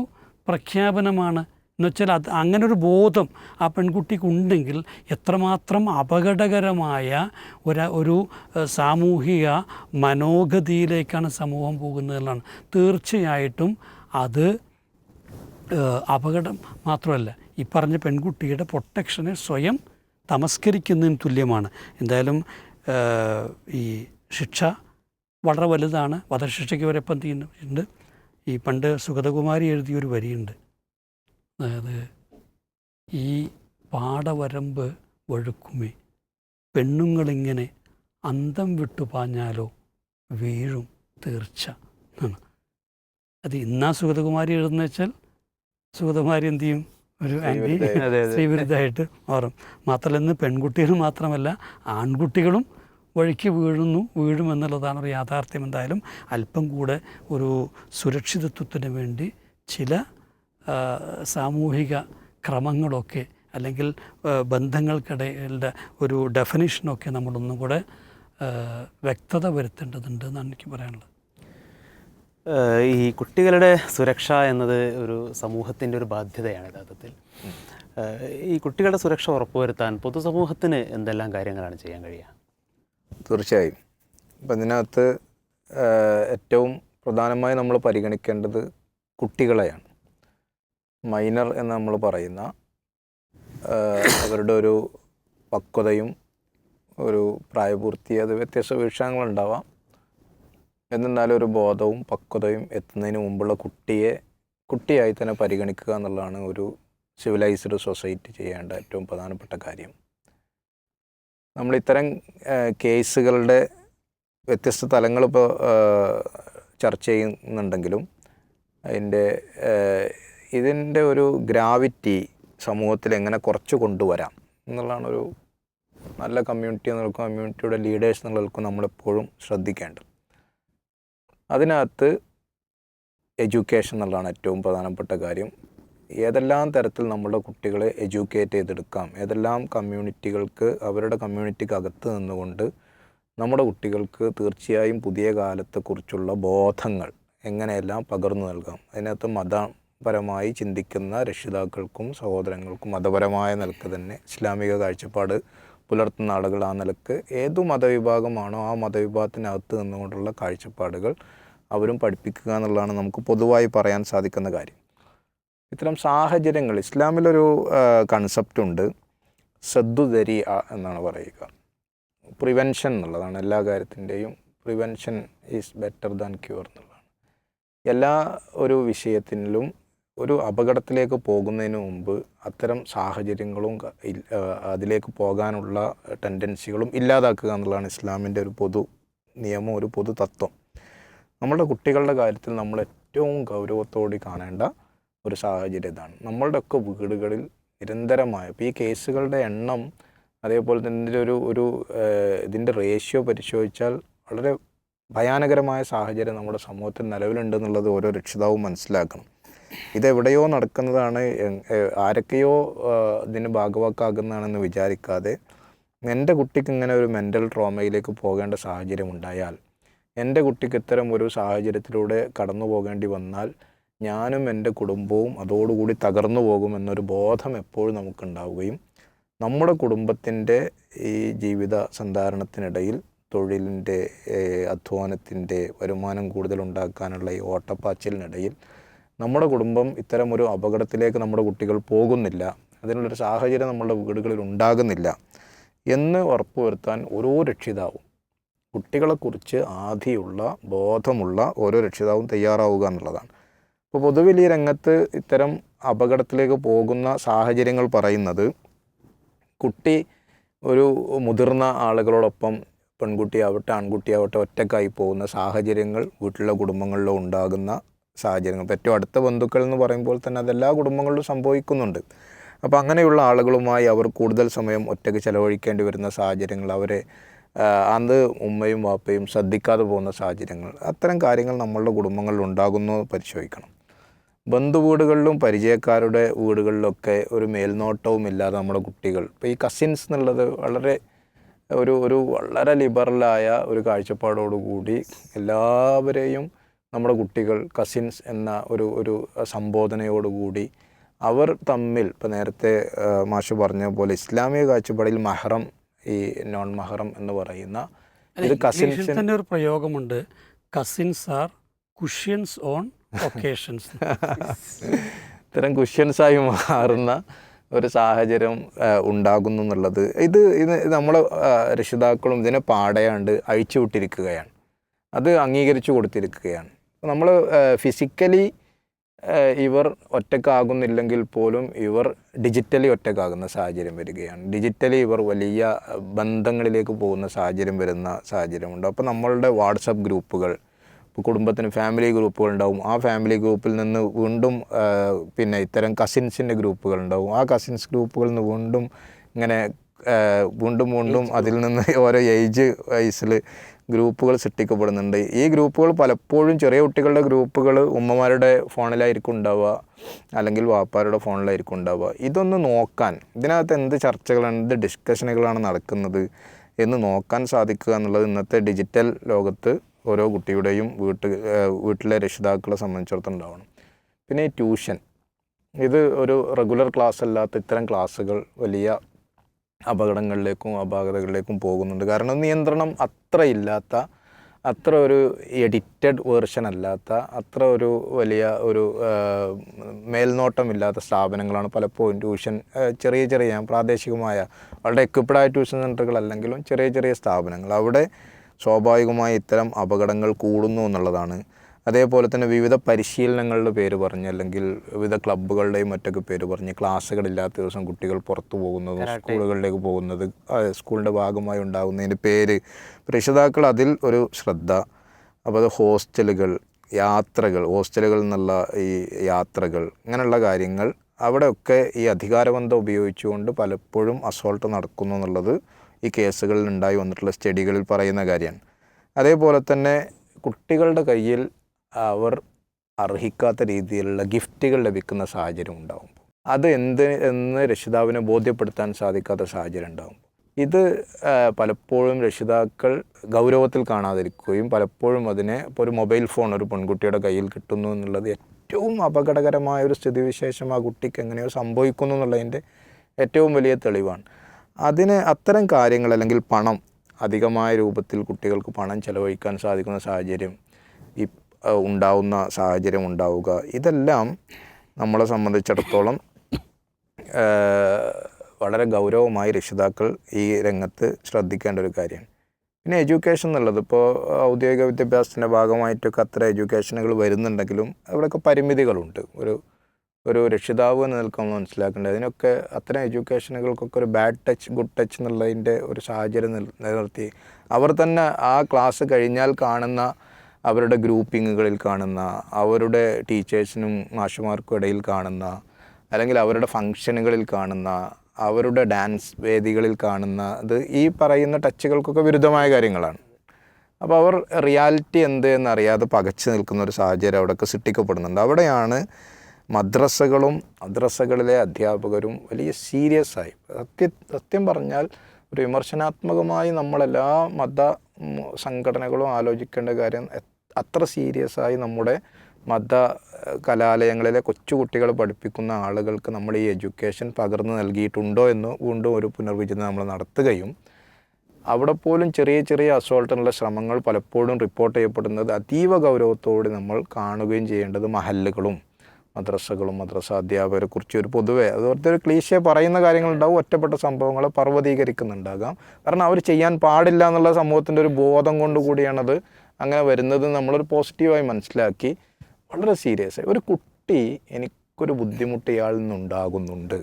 പ്രഖ്യാപനമാണ്. എന്നുവെച്ചാൽ അങ്ങനൊരു ബോധം ആ പെൺകുട്ടിക്ക് ഉണ്ടെങ്കിൽ എത്രമാത്രം അപകടകരമായ ഒരു സാമൂഹിക മനോഗതിയിലേക്കാണ് സമൂഹം പോകുന്നതെന്നാണ്. തീർച്ചയായിട്ടും അത് അപകടം മാത്രമല്ല, ഈ പറഞ്ഞ പെൺകുട്ടിയുടെ പ്രൊട്ടക്ഷനെ സ്വയം തമസ്കരിക്കുന്നതിന് തുല്യമാണ്. എന്തായാലും ഈ ശിക്ഷ വളരെ വലുതാണ്. വധശിക്ഷയ്ക്ക് വരെ ഇപ്പം ചെയ്യുന്നുണ്ട്. ഈ പണ്ട് സുഗതകുമാരി എഴുതിയൊരു വരിയുണ്ട്, അതായത് ഈ പാടവരമ്പ് വഴുക്കുമേ പെണ്ണുങ്ങളിങ്ങനെ അന്തം വിട്ടു പാഞ്ഞാലോ വീഴും തീർച്ച എന്നാണ്. അത് ഇന്നാ സുഗതകുമാരി എഴുതുന്ന വെച്ചാൽ, സുഗതകുമാരി എന്ത് ചെയ്യും, ഒരു ആൻറ്റി സ്ത്രീവിരുദ്ധമായിട്ട് മാറും. മാത്രമല്ല, ഇന്ന് പെൺകുട്ടികൾ മാത്രമല്ല ആൺകുട്ടികളും വഴിക്ക് വീഴുമെന്നുള്ളതാണ് ഒരു യാഥാർത്ഥ്യം. എന്തായാലും അല്പം കൂടെ ഒരു സുരക്ഷിതത്വത്തിന് വേണ്ടി ചില സാമൂഹിക ക്രമങ്ങളൊക്കെ അല്ലെങ്കിൽ ബന്ധങ്ങൾക്കിടയിലെ ഒരു ഡെഫിനിഷനൊക്കെ നമ്മളൊന്നും കൂടെ വ്യക്തത വരുത്തേണ്ടതുണ്ട് എന്നാണ് എനിക്ക് പറയാനുള്ളത്. ഈ കുട്ടികളുടെ സുരക്ഷ എന്നത് ഒരു സമൂഹത്തിൻ്റെ ഒരു ബാധ്യതയാണ് യഥാർത്ഥത്തിൽ. ഈ കുട്ടികളുടെ സുരക്ഷ ഉറപ്പുവരുത്താൻ പൊതുസമൂഹത്തിന് എന്തെല്ലാം കാര്യങ്ങളാണ് ചെയ്യാൻ കഴിയുക? തീർച്ചയായും. അപ്പം ഇതിനകത്ത് ഏറ്റവും പ്രധാനമായി നമ്മൾ പരിഗണിക്കേണ്ടത് കുട്ടികളെയാണ്. മൈനർ എന്ന് നമ്മൾ പറയുന്ന അവരുടെ ഒരു പക്വതയും ഒരു പ്രായപൂർത്തി, അത് വ്യത്യസ്ത വീക്ഷണങ്ങളുണ്ടാവാം. എന്നിരുന്നാലും ഒരു ബോധവും പക്വതയും എത്തുന്നതിന് മുമ്പുള്ള കുട്ടിയായി തന്നെ പരിഗണിക്കുക എന്നുള്ളതാണ് ഒരു സിവിലൈസ്ഡ് സൊസൈറ്റി ചെയ്യേണ്ട ഏറ്റവും പ്രധാനപ്പെട്ട കാര്യം. നമ്മൾ ഇത്തരം കേസുകളുടെ വ്യത്യസ്ത തലങ്ങൾ ഇപ്പോൾ ചർച്ച ചെയ്യുന്നുണ്ടെങ്കിലും ഇതിൻ്റെ ഒരു ഗ്രാവിറ്റി സമൂഹത്തിൽ എങ്ങനെ കുറച്ച് കൊണ്ടുവരാം എന്നുള്ളതാണ് ഒരു നല്ല കമ്മ്യൂണിറ്റി എന്നുള്ളവർക്കും കമ്മ്യൂണിറ്റിയുടെ ലീഡേഴ്സ് എന്നുള്ളവർക്കും നമ്മളെപ്പോഴും ശ്രദ്ധിക്കേണ്ടത്. അതിനകത്ത് എഡ്യൂക്കേഷൻ എന്നുള്ളതാണ് ഏറ്റവും പ്രധാനപ്പെട്ട കാര്യം. ഏതെല്ലാം തരത്തിൽ നമ്മുടെ കുട്ടികളെ എഡ്യൂക്കേറ്റ് ചെയ്തെടുക്കാം, ഏതെല്ലാം കമ്മ്യൂണിറ്റികൾക്ക് അവരുടെ കമ്മ്യൂണിറ്റിക്ക് അകത്ത് നിന്നുകൊണ്ട് നമ്മുടെ കുട്ടികൾക്ക് തീർച്ചയായും പുതിയ കാലത്തെക്കുറിച്ചുള്ള ബോധങ്ങൾ എങ്ങനെയെല്ലാം പകർന്നു നൽകാം. അതിനകത്ത് മതപരമായി ചിന്തിക്കുന്ന രക്ഷിതാക്കൾക്കും സഹോദരങ്ങൾക്കും മതപരമായ നിലക്ക് തന്നെ ഇസ്ലാമിക കാഴ്ചപ്പാട് പുലർത്തുന്ന ആളുകൾ ആ നിലക്ക് ഏതു മതവിഭാഗമാണോ ആ മതവിഭാഗത്തിനകത്ത് നിന്നുകൊണ്ടുള്ള കാഴ്ചപ്പാടുകൾ അവരും പഠിപ്പിക്കുക എന്നുള്ളതാണ് നമുക്ക് പൊതുവായി പറയാൻ സാധിക്കുന്ന കാര്യം. ഇത്തരം സാഹചര്യങ്ങൾ ഇസ്ലാമിലൊരു കൺസെപ്റ്റുണ്ട്, സദ്ദു ദരിയ എന്നാണ് പറയുക. പ്രിവെൻഷൻ എന്നുള്ളതാണ്. എല്ലാ കാര്യത്തിൻ്റെയും prevention is better than cure എന്നുള്ളതാണ്. എല്ലാ ഒരു വിഷയത്തിലും ഒരു അപകടത്തിലേക്ക് പോകുന്നതിന് മുമ്പ് അത്തരം സാഹചര്യങ്ങളും അതിലേക്ക് പോകാനുള്ള ടെൻഡൻസികളും ഇല്ലാതാക്കുക എന്നുള്ളതാണ് ഇസ്ലാമിൻ്റെ ഒരു പൊതു നിയമം, ഒരു പൊതു തത്വം. നമ്മളുടെ കുട്ടികളുടെ കാര്യത്തിൽ നമ്മൾ ഏറ്റവും ഗൗരവത്തോടെ കാണേണ്ട ഒരു സാഹചര്യം ഇതാണ്. നമ്മളുടെയൊക്കെ വീടുകളിൽ നിരന്തരമായ ഇപ്പോൾ ഈ കേസുകളുടെ എണ്ണം അതേപോലെ തന്നെ ഇതിൻ്റെ റേഷ്യോ പരിശോധിച്ചാൽ വളരെ ഭയാനകരമായ സാഹചര്യം നമ്മുടെ സമൂഹത്തിൽ നിലവിലുണ്ടെന്നുള്ളത് ഓരോ രക്ഷിതാവും മനസ്സിലാക്കണം. ഇതെവിടെയോ നടക്കുന്നതാണ്, ആരൊക്കെയോ ഇതിന് ഭാഗവാക്കാകുന്നതാണെന്ന് വിചാരിക്കാതെ എൻ്റെ കുട്ടിക്ക് ഇങ്ങനെ ഒരു മെൻ്റൽ ട്രോമയിലേക്ക് പോകേണ്ട സാഹചര്യം ഉണ്ടായാൽ, എൻ്റെ കുട്ടിക്ക് ഇത്തരം ഒരു സാഹചര്യത്തിലൂടെ കടന്നു പോകേണ്ടി വന്നാൽ ഞാനും എൻ്റെ കുടുംബവും അതോടുകൂടി തകർന്നു പോകുമെന്നൊരു ബോധം എപ്പോഴും നമുക്കുണ്ടാവുകയും നമ്മുടെ കുടുംബത്തിൻ്റെ ഈ ജീവിത സന്ധാരണത്തിനിടയിൽ തൊഴിലിൻ്റെ, അധ്വാനത്തിൻ്റെ, വരുമാനം കൂടുതലുണ്ടാക്കാനുള്ള ഈ ഓട്ടപ്പാച്ചിലിനിടയിൽ നമ്മുടെ കുടുംബം ഇത്തരം ഒരു അപകടത്തിലേക്ക് നമ്മുടെ കുട്ടികൾ പോകുന്നില്ല, അതിനുള്ളൊരു സാഹചര്യം നമ്മുടെ വീടുകളിൽ ഉണ്ടാകുന്നില്ല എന്ന് ഉറപ്പുവരുത്താൻ ഓരോ രക്ഷിതാവും, കുട്ടികളെക്കുറിച്ച് ആധിയുള്ള ബോധമുള്ള ഓരോ രക്ഷിതാവും തയ്യാറാവുക എന്നുള്ളതാണ്. ഇപ്പോൾ പൊതുവിൽ ഈ രംഗത്ത് ഇത്തരം അപകടത്തിലേക്ക് പോകുന്ന സാഹചര്യങ്ങൾ പറയുന്നത്, കുട്ടി ഒരു മുതിർന്ന ആളുകളോടൊപ്പം, പെൺകുട്ടിയാവട്ടെ ആൺകുട്ടിയാവട്ടെ, ഒറ്റക്കായി പോകുന്ന സാഹചര്യങ്ങൾ വീട്ടിലെ കുടുംബങ്ങളിലോ ഉണ്ടാകുന്ന സാഹചര്യങ്ങൾ. ഏറ്റവും അടുത്ത ബന്ധുക്കൾ എന്ന് പറയുമ്പോൾ തന്നെ അതെല്ലാ കുടുംബങ്ങളിലും സംഭവിക്കുന്നുണ്ട്. അപ്പോൾ അങ്ങനെയുള്ള ആളുകളുമായി അവർ കൂടുതൽ സമയം ഒറ്റയ്ക്ക് ചിലവഴിക്കേണ്ടി വരുന്ന സാഹചര്യങ്ങൾ, അവരെ അന്ന് ഉമ്മയും വാപ്പയും ശ്രദ്ധിക്കാതെ പോകുന്ന സാഹചര്യങ്ങൾ, അത്തരം കാര്യങ്ങൾ നമ്മളുടെ കുടുംബങ്ങളിൽ ഉണ്ടാകുന്നു പരിശോധിക്കണം. ബന്ധുവീടുകളിലും പരിചയക്കാരുടെ വീടുകളിലൊക്കെ ഒരു മേൽനോട്ടവും ഇല്ലാതെ നമ്മുടെ കുട്ടികൾ, ഇപ്പോൾ ഈ കസിൻസ് എന്നുള്ളത് വളരെ വളരെ ലിബറലായ ഒരു കാഴ്ചപ്പാടോടുകൂടി എല്ലാവരെയും നമ്മുടെ കുട്ടികൾ കസിൻസ് എന്ന ഒരു സംബോധനയോടുകൂടി അവർ തമ്മിൽ, ഇപ്പോൾ നേരത്തെ മാഷ് പറഞ്ഞ പോലെ ഇസ്ലാമിക കാഴ്ചപ്പാടിൽ മഹറം, ഈ നോൺ മഹറം എന്ന് പറയുന്ന ഇത് കസിൻസ് തന്നെ ഒരു പ്രയോഗമുണ്ട്, cousins are cushions on occasions. ഇത്തരം കുഷ്യൻസായി മാറുന്ന ഒരു സാഹചര്യം ഉണ്ടാകുന്നു എന്നുള്ളത് ഇത് നമ്മളെ രക്ഷിതാക്കളും ഇതിനെ പാടയാണ്ട് അഴിച്ചു വിട്ടിരിക്കുകയാണ്, അത് അംഗീകരിച്ചു കൊടുത്തിരിക്കുകയാണ്. നമ്മൾ ഫിസിക്കലി ഇവർ ഒറ്റക്കാകുന്നില്ലെങ്കിൽ പോലും ഇവർ ഡിജിറ്റലി ഒറ്റക്കാകുന്ന സാഹചര്യം വരികയാണ്. ഡിജിറ്റലി ഇവർ വലിയ ബന്ധങ്ങളിലേക്ക് പോകുന്ന സാഹചര്യം വരുന്ന സാഹചര്യമുണ്ട്. അപ്പോൾ നമ്മളുടെ വാട്സപ്പ് ഗ്രൂപ്പുകൾ, ഇപ്പോൾ കുടുംബത്തിന് ഫാമിലി ഗ്രൂപ്പുകൾ ഉണ്ടാവും, ആ ഫാമിലി ഗ്രൂപ്പിൽ നിന്ന് വീണ്ടും പിന്നെ ഇത്തരം കസിൻസിൻ്റെ ഗ്രൂപ്പുകൾ ഉണ്ടാവും, ആ കസിൻസ് ഗ്രൂപ്പുകളിൽ നിന്ന് വീണ്ടും ഇങ്ങനെ വീണ്ടും അതിൽ നിന്ന് ഓരോ ഏജ് വയസ്സിൽ ഗ്രൂപ്പുകൾ സൃഷ്ടിക്കപ്പെടുന്നുണ്ട്. ഈ ഗ്രൂപ്പുകൾ പലപ്പോഴും ചെറിയ കുട്ടികളുടെ ഗ്രൂപ്പുകൾ ഉമ്മമാരുടെ ഫോണിലായിരിക്കും ഉണ്ടാവുക, അല്ലെങ്കിൽ വാപ്പാരുടെ ഫോണിലായിരിക്കും ഉണ്ടാവുക. ഇതൊന്ന് നോക്കാൻ, ഇതിനകത്ത് എന്ത് ചർച്ചകളാണ്, എന്ത് ഡിസ്കഷനുകളാണ് നടക്കുന്നത് എന്ന് നോക്കാൻ സാധിക്കുക എന്നുള്ളത് ഇന്നത്തെ ഡിജിറ്റൽ ലോകത്ത് ഓരോ കുട്ടിയുടെയും വീട്ടിലെ രക്ഷിതാക്കളെ സംബന്ധിച്ചിടത്തോളം ഉണ്ടാവണം. പിന്നെ ഈ ട്യൂഷൻ, ഇത് ഒരു റെഗുലർ ക്ലാസ് അല്ലാത്ത ഇത്തരം ക്ലാസ്സുകൾ വലിയ അപകടങ്ങളിലേക്കും അപാകതകളിലേക്കും പോകുന്നുണ്ട്. കാരണം നിയന്ത്രണം അത്ര ഇല്ലാത്ത, അത്ര ഒരു എഡിറ്റഡ് വേർഷൻ അല്ലാത്ത, അത്ര ഒരു വലിയ ഒരു മേൽനോട്ടമില്ലാത്ത സ്ഥാപനങ്ങളാണ് പലപ്പോഴും ട്യൂഷൻ, ചെറിയ പ്രാദേശികമായ വളരെ എക്വിപ്ഡായ ട്യൂഷൻ സെൻ്ററുകൾ അല്ലെങ്കിലും ചെറിയ സ്ഥാപനങ്ങൾ, അവിടെ സ്വാഭാവികമായി ഇത്തരം അപകടങ്ങൾ കൂടുന്നു എന്നുള്ളതാണ്. അതേപോലെ തന്നെ വിവിധ പരിശീലനങ്ങളുടെ പേര് പറഞ്ഞ്, അല്ലെങ്കിൽ വിവിധ ക്ലബ്ബുകളുടെയും മറ്റൊക്കെ പേര് പറഞ്ഞ് ക്ലാസ്സുകളില്ലാത്ത ദിവസം കുട്ടികൾ പുറത്തു പോകുന്നതും സ്കൂളുകളിലേക്ക് പോകുന്നത്, സ്കൂളിൻ്റെ ഭാഗമായി ഉണ്ടാകുന്നതിൻ്റെ പേര്, രക്ഷിതാക്കൾ അതിൽ ഒരു ശ്രദ്ധ. അപ്പോൾ അത് ഹോസ്റ്റലുകൾ, യാത്രകൾ, ഹോസ്റ്റലുകളിൽ നിന്നുള്ള ഈ യാത്രകൾ, ഇങ്ങനെയുള്ള കാര്യങ്ങൾ, അവിടെയൊക്കെ ഈ അധികാരബന്ധം ഉപയോഗിച്ചുകൊണ്ട് പലപ്പോഴും അസോൾട്ട് നടക്കുന്നു എന്നുള്ളത് ഈ കേസുകളിൽ ഉണ്ടായി വന്നിട്ടുള്ള സ്റ്റഡികളിൽ പറയുന്ന കാര്യമാണ്. അതേപോലെ തന്നെ കുട്ടികളുടെ കയ്യിൽ അവർ അർഹിക്കാത്ത രീതിയിലുള്ള ഗിഫ്റ്റുകൾ ലഭിക്കുന്ന സാഹചര്യം ഉണ്ടാകും. അത് എന്ന് രക്ഷിതാവിനെ ബോധ്യപ്പെടുത്താൻ സാധിക്കാത്ത സാഹചര്യം ഉണ്ടാകും. ഇത് പലപ്പോഴും രക്ഷിതാക്കൾ ഗൗരവത്തിൽ കാണാതിരിക്കുകയും പലപ്പോഴും അതിനെ, ഇപ്പോൾ ഒരു മൊബൈൽ ഫോൺ ഒരു പെൺകുട്ടിയുടെ കയ്യിൽ കിട്ടുന്നു എന്നുള്ളത് ഏറ്റവും അപകടകരമായ ഒരു സ്ഥിതിവിശേഷം ആ കുട്ടിക്ക് എങ്ങനെയോ സംഭവിക്കുന്നു എന്നുള്ളതിൻ്റെ ഏറ്റവും വലിയ തെളിവാണ്. അത്തരം കാര്യങ്ങൾ, അല്ലെങ്കിൽ പണം, അധികമായ രൂപത്തിൽ കുട്ടികൾക്ക് പണം ചെലവഴിക്കാൻ സാധിക്കുന്ന സാഹചര്യം ഉണ്ടാവുന്ന സാഹചര്യം ഉണ്ടാവുക, ഇതെല്ലാം നമ്മളെ സംബന്ധിച്ചിടത്തോളം വളരെ ഗൗരവമായി രക്ഷിതാക്കൾ ഈ രംഗത്ത് ശ്രദ്ധിക്കേണ്ട ഒരു കാര്യമാണ്. പിന്നെ എഡ്യൂക്കേഷൻ എന്നുള്ളത്, ഇപ്പോൾ ഔദ്യോഗിക വിദ്യാഭ്യാസത്തിൻ്റെ ഭാഗമായിട്ടൊക്കെ അത്ര എഡ്യൂക്കേഷനുകൾ വരുന്നുണ്ടെങ്കിലും അവിടെയൊക്കെ പരിമിതികളുണ്ട്. ഒരു രക്ഷിതാവ് എന്ന് നിൽക്കാൻ മനസ്സിലാക്കേണ്ടത്, അതിനൊക്കെ അത്തരം എഡ്യൂക്കേഷനുകൾക്കൊക്കെ ഒരു ബാഡ് ടച്ച് ഗുഡ് ടച്ച് എന്നുള്ളതിൻ്റെ ഒരു സാഹചര്യം നിലനിർത്തി അവർ തന്നെ ആ ക്ലാസ് കഴിഞ്ഞാൽ കാണുന്ന, അവരുടെ ഗ്രൂപ്പിങ്ങുകളിൽ കാണുന്ന, അവരുടെ ടീച്ചേഴ്സിനും മാഷുമാർക്കും ഇടയിൽ കാണുന്ന, അല്ലെങ്കിൽ അവരുടെ ഫംഗ്ഷനുകളിൽ കാണുന്ന അവരുടെ ഡാൻസ് വേദികളിൽ കാണുന്നത് ഈ പറയുന്ന ടച്ചുകൾക്കൊക്കെ വിരുദ്ധമായ കാര്യങ്ങളാണ്. അപ്പോൾ അവർ റിയാലിറ്റി എന്ത് എന്നറിയാതെ പകച്ചു നിൽക്കുന്ന ഒരു സാഹചര്യം അവിടെയൊക്കെ സൃഷ്ടിക്കപ്പെടുന്നുണ്ട്. അവിടെയാണ് മദ്രസകളിലെ അധ്യാപകരും വലിയ സീരിയസ് ആയി സത്യം പറഞ്ഞാൽ ഒരു വിമർശനാത്മകമായി നമ്മളെല്ലാ മത സംഘടനകളും ആലോചിക്കേണ്ട കാര്യം അത്ര സീരിയസ് ആയി നമ്മുടെ മത കലാലയങ്ങളിലെ കൊച്ചുകുട്ടികൾ പഠിപ്പിക്കുന്ന ആളുകൾക്ക് നമ്മൾ ഈ എഡ്യൂക്കേഷൻ പകർന്നു നൽകിയിട്ടുണ്ടോ എന്ന് വീണ്ടും ഒരു പുനർവിചിന്തനം നമ്മൾ നടത്തുകയും അവിടെ പോലും ചെറിയ ചെറിയ അസോൾട്ടിനുള്ള ശ്രമങ്ങൾ പലപ്പോഴും റിപ്പോർട്ട് ചെയ്യപ്പെടുന്നത് അതീവ ഗൗരവത്തോടെ നമ്മൾ കാണുകയും ചെയ്യേണ്ടത് മഹല്ലുകളും മദ്രസകളും മദ്രസ അധ്യാപകരെ കുറിച്ച് ഒരു പൊതുവെ അതുപോലത്തെ ഒരു ക്ലീശയെ പറയുന്ന കാര്യങ്ങളുണ്ടാവും, ഒറ്റപ്പെട്ട സംഭവങ്ങളെ പർവ്വതീകരിക്കുന്നുണ്ടാകാം. കാരണം അവർ ചെയ്യാൻ പാടില്ല എന്നുള്ള സമൂഹത്തിൻ്റെ ഒരു ബോധം കൊണ്ടുകൂടിയാണത് അങ്ങനെ വരുന്നത്. നമ്മളൊരു പോസിറ്റീവായി മനസ്സിലാക്കി വളരെ സീരിയസ് ആയി ഒരു കുട്ടി എനിക്കൊരു ബുദ്ധിമുട്ട് ഇയാളിൽ നിന്നുണ്ടാകുന്നുണ്ട്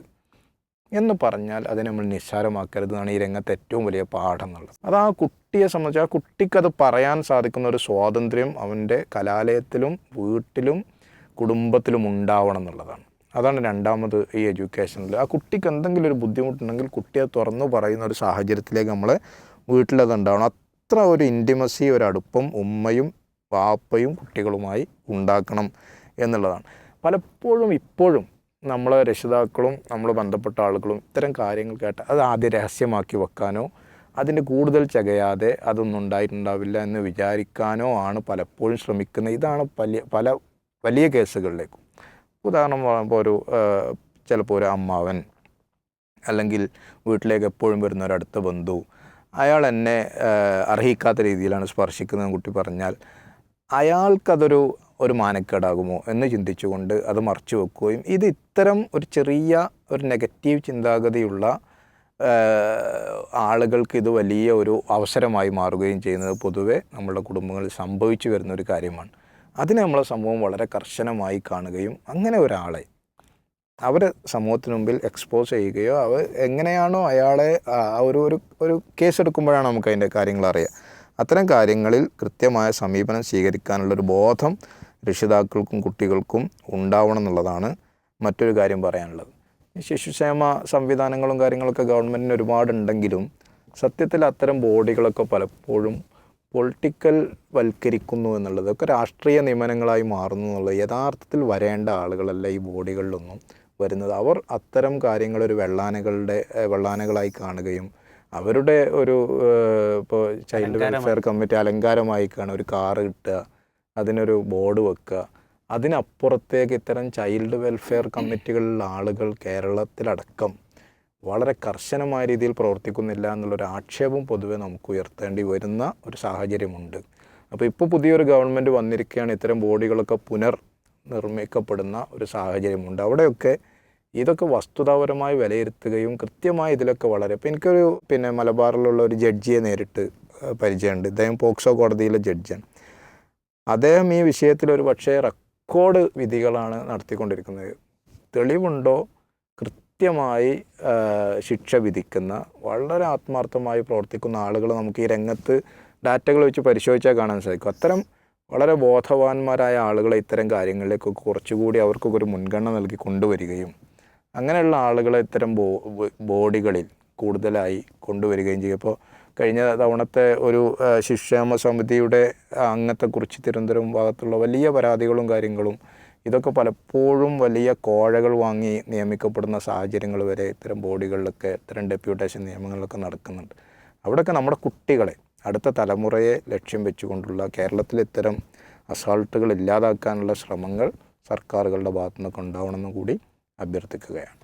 എന്ന് പറഞ്ഞാൽ അതിനെ നമ്മൾ നിസ്സാരമാക്കരുതെന്നാണ് ഈ രംഗത്ത് ഏറ്റവും വലിയ പാഠം എന്നുള്ളത്. അത് ആ കുട്ടിയെ സംബന്ധിച്ച് ആ കുട്ടിക്കത് പറയാൻ സാധിക്കുന്ന ഒരു സ്വാതന്ത്ര്യം അവൻ്റെ കലാലയത്തിലും വീട്ടിലും കുടുംബത്തിലും ഉണ്ടാവണം എന്നുള്ളതാണ്. അതാണ് രണ്ടാമത് ഈ എഡ്യൂക്കേഷനിൽ. ആ കുട്ടിക്ക് എന്തെങ്കിലും ഒരു ബുദ്ധിമുട്ടുണ്ടെങ്കിൽ കുട്ടിയെ തുറന്നു പറയുന്ന ഒരു സാഹചര്യത്തിലേക്ക് നമ്മളെ വീട്ടിലത് ഉണ്ടാവണം. അത്ര ഒരു ഇൻറ്റിമസി, ഒരു അടുപ്പം ഉമ്മയും വാപ്പയും കുട്ടികളുമായി ഉണ്ടാക്കണം എന്നുള്ളതാണ്. പലപ്പോഴും ഇപ്പോഴും നമ്മളെ രക്ഷിതാക്കളും നമ്മൾ ബന്ധപ്പെട്ട ആളുകളും ഇത്തരം കാര്യങ്ങൾ കേട്ട അത് ആദ്യം രഹസ്യമാക്കി വെക്കാനോ അതിന് കൂടുതൽ ചകയാതെ അതൊന്നും ഉണ്ടായിട്ടുണ്ടാവില്ല എന്ന് വിചാരിക്കാനോ ആണ് പലപ്പോഴും ശ്രമിക്കുന്നത്. ഇതാണ് പല വലിയ കേസുകളിലേക്കും. ഉദാഹരണം പറയുമ്പോൾ ചിലപ്പോൾ ഒരു അമ്മാവൻ അല്ലെങ്കിൽ വീട്ടിലേക്ക് എപ്പോഴും വരുന്ന ഒരു അടുത്ത ബന്ധു അയാൾ എന്നെ അർഹിക്കാത്ത രീതിയിലാണ് സ്പർശിക്കുന്നതെന്ന് കുട്ടി പറഞ്ഞാൽ അയാൾക്കതൊരു മാനക്കേടാകുമോ എന്ന് ചിന്തിച്ചുകൊണ്ട് അത് മറച്ചു വെക്കുകയും ഇത് ഇത്തരം ഒരു ചെറിയ ഒരു നെഗറ്റീവ് ചിന്താഗതിയുള്ള ആളുകൾക്ക് ഇത് വലിയ ഒരു അവസരമായി മാറുകയും ചെയ്യുന്നത് പൊതുവെ നമ്മുടെ കുടുംബങ്ങളിൽ സംഭവിച്ചു വരുന്ന ഒരു കാര്യമാണ്. അതിനെ നമ്മളെ സമൂഹം വളരെ കർശനമായി കാണുകയും അങ്ങനെ ഒരാളെ അവരെ സമൂഹത്തിന് മുമ്പിൽ എക്സ്പോസ് ചെയ്യുകയോ അവർ എങ്ങനെയാണോ അയാളെ ഒരു കേസെടുക്കുമ്പോഴാണ് നമുക്ക് അതിൻ്റെ കാര്യങ്ങൾ അറിയുക. അത്തരം കാര്യങ്ങളിൽ കൃത്യമായ സമീപനം സ്വീകരിക്കാനുള്ളൊരു ബോധം രക്ഷിതാക്കൾക്കും കുട്ടികൾക്കും ഉണ്ടാവണം എന്നുള്ളതാണ് മറ്റൊരു കാര്യം പറയാനുള്ളത്. ശിശുക്ഷേമ സംവിധാനങ്ങളും കാര്യങ്ങളൊക്കെ ഗവൺമെൻറ്റിന് ഒരുപാടുണ്ടെങ്കിലും സത്യത്തിൽ അത്തരം ബോഡികളൊക്കെ പലപ്പോഴും പൊളിറ്റിക്കൽ വൽക്കരിക്കുന്നു എന്നുള്ളതൊക്കെ രാഷ്ട്രീയ നിയമനങ്ങളായി മാറുന്നു എന്നുള്ളത് യഥാർത്ഥത്തിൽ വരേണ്ട ആളുകളല്ല ഈ ബോഡികളിലൊന്നും വരുന്നത്. അവർ അത്തരം കാര്യങ്ങൾ ഒരു വെള്ളാനകളായി കാണുകയും അവരുടെ ഒരു ഇപ്പോൾ ചൈൽഡ് വെൽഫെയർ കമ്മിറ്റി അലങ്കാരമായി കാണുക, ഒരു കാറ് കിട്ടുക, അതിനൊരു ബോർഡ് വെക്കുക. അതിനപ്പുറത്തേക്ക് ഇത്തരം ചൈൽഡ് വെൽഫെയർ കമ്മിറ്റികളിലുള്ള ആളുകൾ കേരളത്തിലടക്കം വളരെ കർശനമായ രീതിയിൽ പ്രവർത്തിക്കുന്നില്ല എന്നുള്ളൊരു ആക്ഷേപം പൊതുവെ നമുക്ക് ഉയർത്തേണ്ടി വരുന്ന ഒരു സാഹചര്യമുണ്ട്. അപ്പോൾ ഇപ്പോൾ പുതിയൊരു ഗവൺമെൻറ് വന്നിരിക്കുകയാണ്, ഇത്തരം ബോഡികളൊക്കെ പുനർനിർമ്മിക്കപ്പെടുന്ന ഒരു സാഹചര്യമുണ്ട്. അവിടെയൊക്കെ ഇതൊക്കെ വസ്തുതാപരമായി വിലയിരുത്തുകയും കൃത്യമായി ഇതിലൊക്കെ വളരെ ഇപ്പോൾ എനിക്കൊരു മലബാറിലുള്ള ഒരു ജഡ്ജിയെ നേരിട്ട് പരിചയമുണ്ട്. ഇദ്ദേഹം പോക്സോ കോടതിയിലെ ജഡ്ജിയാണ്. അദ്ദേഹം ഈ വിഷയത്തിൽ ഒരു പക്ഷേ റെക്കോർഡ് വിധികളാണ് നടത്തിക്കൊണ്ടിരിക്കുന്നത്. തെളിവുണ്ടോ കൃത്യമായി ശിക്ഷ വിധിക്കുന്ന വളരെ ആത്മാർത്ഥമായി പ്രവർത്തിക്കുന്ന ആളുകൾ നമുക്ക് ഈ രംഗത്ത് ഡാറ്റകൾ വെച്ച് പരിശോധിച്ചാൽ കാണാൻ സാധിക്കും. അത്തരം വളരെ ബോധവാന്മാരായ ആളുകളെ ഇത്തരം കാര്യങ്ങളിലേക്കൊക്കെ കുറച്ചുകൂടി അവർക്കൊക്കെ ഒരു മുൻഗണന നൽകി കൊണ്ടുവരികയും അങ്ങനെയുള്ള ആളുകളെ ഇത്തരം ബോഡികളിൽ കൂടുതലായി കൊണ്ടുവരികയും ചെയ്യും. ഇപ്പോൾ കഴിഞ്ഞ തവണത്തെ ഒരു ശിശുക്ഷേമ സമിതിയുടെ അംഗത്തെക്കുറിച്ച് തിരുവനന്തപുരം ഭാഗത്തുള്ള വലിയ പരാതികളും കാര്യങ്ങളും ഇതൊക്കെ പലപ്പോഴും വലിയ കോഴകൾ വാങ്ങി നിയമിക്കപ്പെടുന്ന സാഹചര്യങ്ങൾ വരെ ഇത്തരം ബോഡികളിലൊക്കെ ഇത്തരം ഡെപ്യൂട്ടേഷൻ നിയമങ്ങളിലൊക്കെ നടക്കുന്നുണ്ട്. അവിടെയൊക്കെ നമ്മുടെ കുട്ടികളെ അടുത്ത തലമുറയെ ലക്ഷ്യം വെച്ചുകൊണ്ടുള്ള കേരളത്തിൽ ഇത്തരം അസാൾട്ടുകൾ ഇല്ലാതാക്കാനുള്ള ശ്രമങ്ങൾ സർക്കാരുകളുടെ ഭാഗത്തു നിന്നൊക്കെ ഉണ്ടാവണമെന്ന് കൂടി അഭ്യർത്ഥിക്കുകയാണ്.